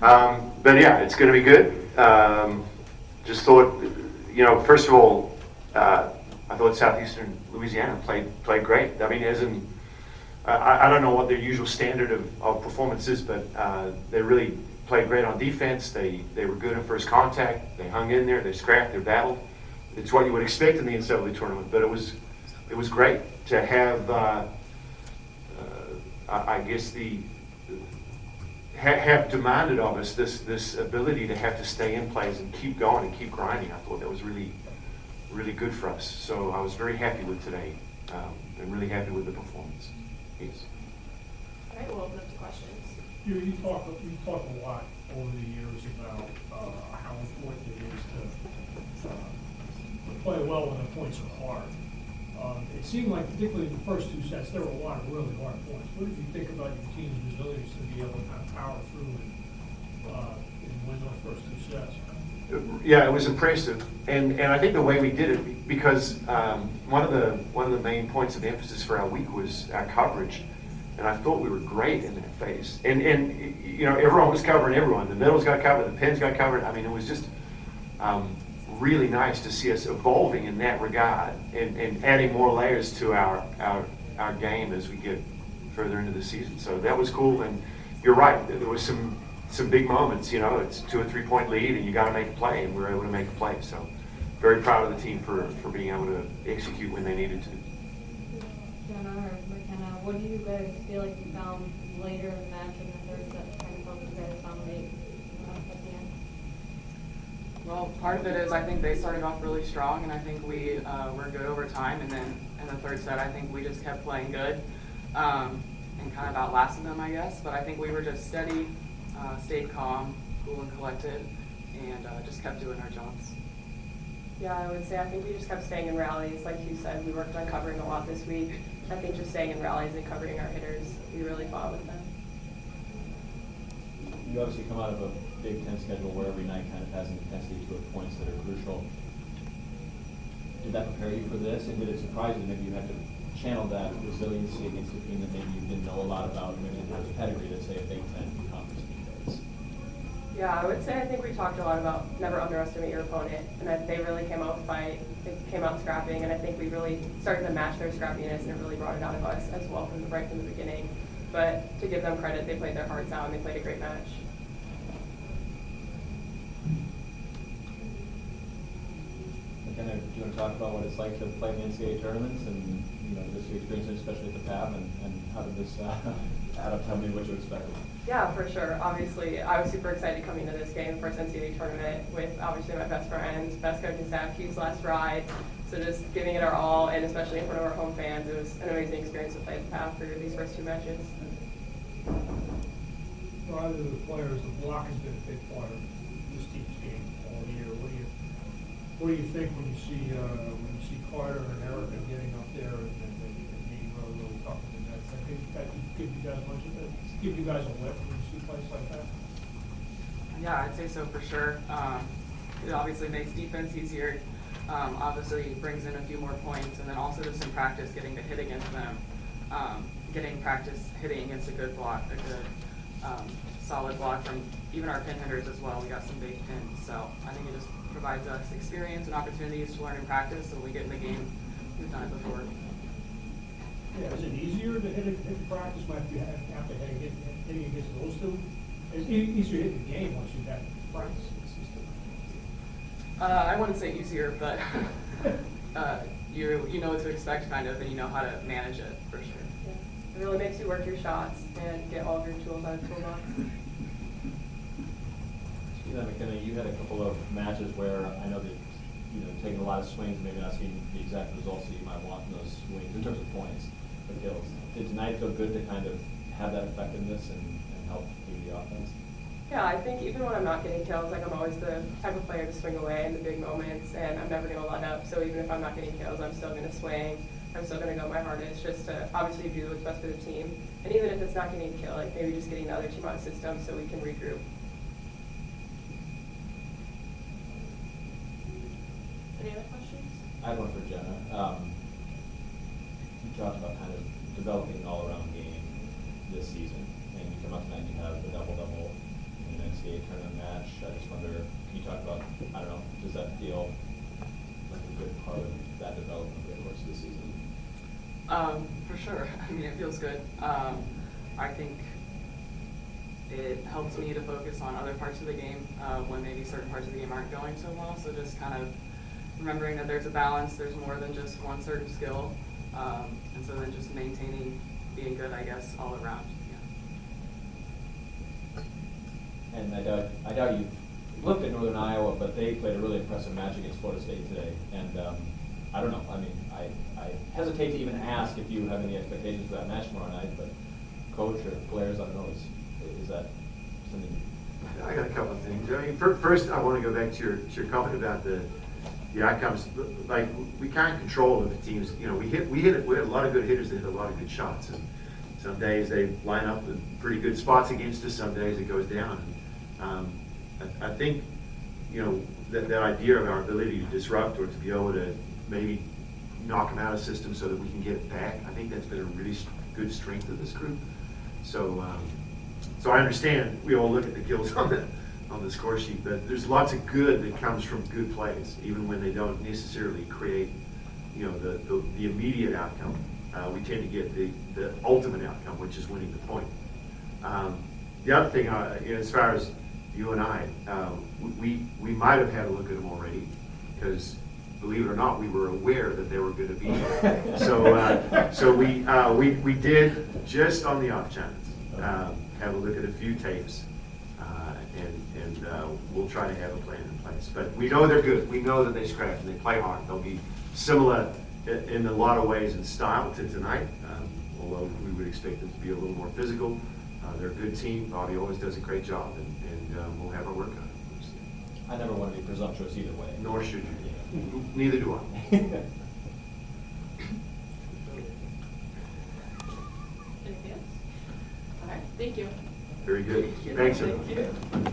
But yeah, it's going to be good. Just thought, first of all, I thought Southeastern Louisiana played great. I mean, as in, I don't know what their usual standard of performance is, but they really played great on defense. They were good in first contact. They hung in there. They scrapped. They battled. It's what you would expect in the NCAA tournament. But it was great to have. I guess have demanded of us this ability to have to stay in plays and keep going and keep grinding. I thought that was really good for us. So I was very happy with today, and really happy with the performance. Yes. All right, we'll open up to questions. You talk a lot over the years about how important it is to play well when the points are hard. It seemed like, particularly in the first two sets, there were a lot of really hard points. What did you think about your team's resilience to be able to kind of power through and win those first two sets? Yeah, it was impressive, and I think the way we did it, because one of the main points of emphasis for our week was our coverage, and I thought we were great in that phase. And everyone was covering everyone. The middles got covered, the pins got covered. I mean, it was just really nice to see us evolving in that regard and adding more layers to our game as we get further into the season. So that was cool, and you're right. There was some big moments. It's 2 or 3 point lead, and you got to make a play, and we were able to make a play. So very proud of the team for being able to execute when they needed to. Jenna or McKenna, what do you guys feel like you found later in the match in the third set kind of helped you guys dominate at the end? Well, part of it is I think they started off really strong, and I think we were good over time. And then in the third set, I think we just kept playing good and kind of outlasted them, I guess. But I think we were just steady, stayed calm, cool and collected, and just kept doing our jobs. Yeah, I would say I think we just kept staying in rallies. Like you said, we worked on covering a lot this week. I think just staying in rallies and covering our hitters, we really fought with them. You obviously come out of a Big Ten schedule where every night kind of has an intensity to it, points that are crucial. Did that prepare you for this? And did it surprise you that maybe you had to channel that resiliency against a team that maybe you didn't know a lot about, maybe didn't have the pedigree that, say, a Big Ten conference team does? Yeah, I would say I think we talked a lot about never underestimate your opponent, and they really came out to fight. They came out scrapping, and I think we really started to match their scrappiness, and it really brought it out of us as well right from the beginning. But to give them credit, they played their hearts out, and they played a great match. McKenna, do you want to talk about what it's like to play in the NCAA tournaments and just your experience, especially at the PAV, and how did this add up to what you expected? Yeah, for sure. Obviously, I was super excited coming to this game, first NCAA tournament, with obviously my best friends, best coaching staff, Hugh's last ride. So just giving it our all, and especially in front of our home fans, it was an amazing experience to play at the PAV for these first two matches. For either of the players, the block has been a big part of this team's game all year. What do you think when you see Carter and Erica getting up there and being really tough in the nets? I think that give you guys give you guys a lift when you see plays like that. Yeah, I'd say so for sure. It obviously makes defense easier. Obviously brings in a few more points, and then also just in practice getting to hit against them, getting practice hitting against a good block, a good solid block from even our pin hitters as well. We got some big pins, so I think it just provides us experience and opportunities to learn in practice. So when we get in the game, we've done it before. Yeah, is it easier to hit practice? Might you have to hitting against those two? It's easier to hit the game once you have practice. I wouldn't say easier, but you know what to expect, kind of, and you know how to manage it for sure. Yeah. It really makes you work your shots and get all of your tools out of the toolbox. McKenna, you had a couple of matches where I know that taking a lot of swings, maybe not seeing the exact results that you might want in those swings in terms of points, but kills. Did tonight feel good to kind of have that effectiveness and help the offense? Yeah, I think even when I'm not getting kills, like I'm always the type of player to swing away in the big moments, and I'm never going to let up. So even if I'm not getting kills, I'm still going to swing. I'm still going to go my hardest, just to obviously do what's best for the team. And even if it's not getting a kill, like maybe just getting the other team out of system so we can regroup. Any other questions? I have one for Jenna. You talked about kind of developing an all-around game this season, and you come out tonight and you have a double-double in an NCAA I just wonder, can you talk about, I don't know, does that feel like a good part of that development over the course of the season? For sure. I mean, it feels good. I think it helps me to focus on other parts of the game when maybe certain parts of the game aren't going so well. So just kind of remembering that there's a balance, there's more than just one certain skill. And so then just maintaining being good, I guess, all around. Yeah. And I doubt you've looked at Northern Iowa, but they played a really impressive match against Florida State today. And I don't know, I mean, I hesitate to even ask if you have any expectations for that match tomorrow night, but coach or players, I don't know, is that something? I got a couple of things. I mean, first, I want to go back to your comment about the outcomes. Like, we can't control if the teams, you know, we had a lot of good hitters that hit a lot of good shots, and some days they line up in pretty good spots against us, some days it goes down. I think, you know, that idea of our ability to disrupt or to be able to maybe knock them out of system so that we can get it back, I think that's been a really good strength of this group. So I understand we all look at the kills on the score sheet, but there's lots of good that comes from good plays, even when they don't necessarily create, you know, the immediate outcome. We tend to get the ultimate outcome, which is winning the point. The other thing, you know, as far as UNI, we might have had a look at them already, because believe it or not, we were aware that they were going to be here. So we did, just on the off chance, have a look at a few tapes, and we'll try to have a plan in place. But we know they're good. We know that they scratch and they play hard. They'll be similar in a lot of ways in style to tonight, although we would expect them to be a little more physical. They're a good team. Bobby always does a great job, and we'll have our work on it. I never want to be presumptuous either way. Nor should you. Neither do I. Anything else? All right, thank you. Very good. Thanks, everyone. Thank you.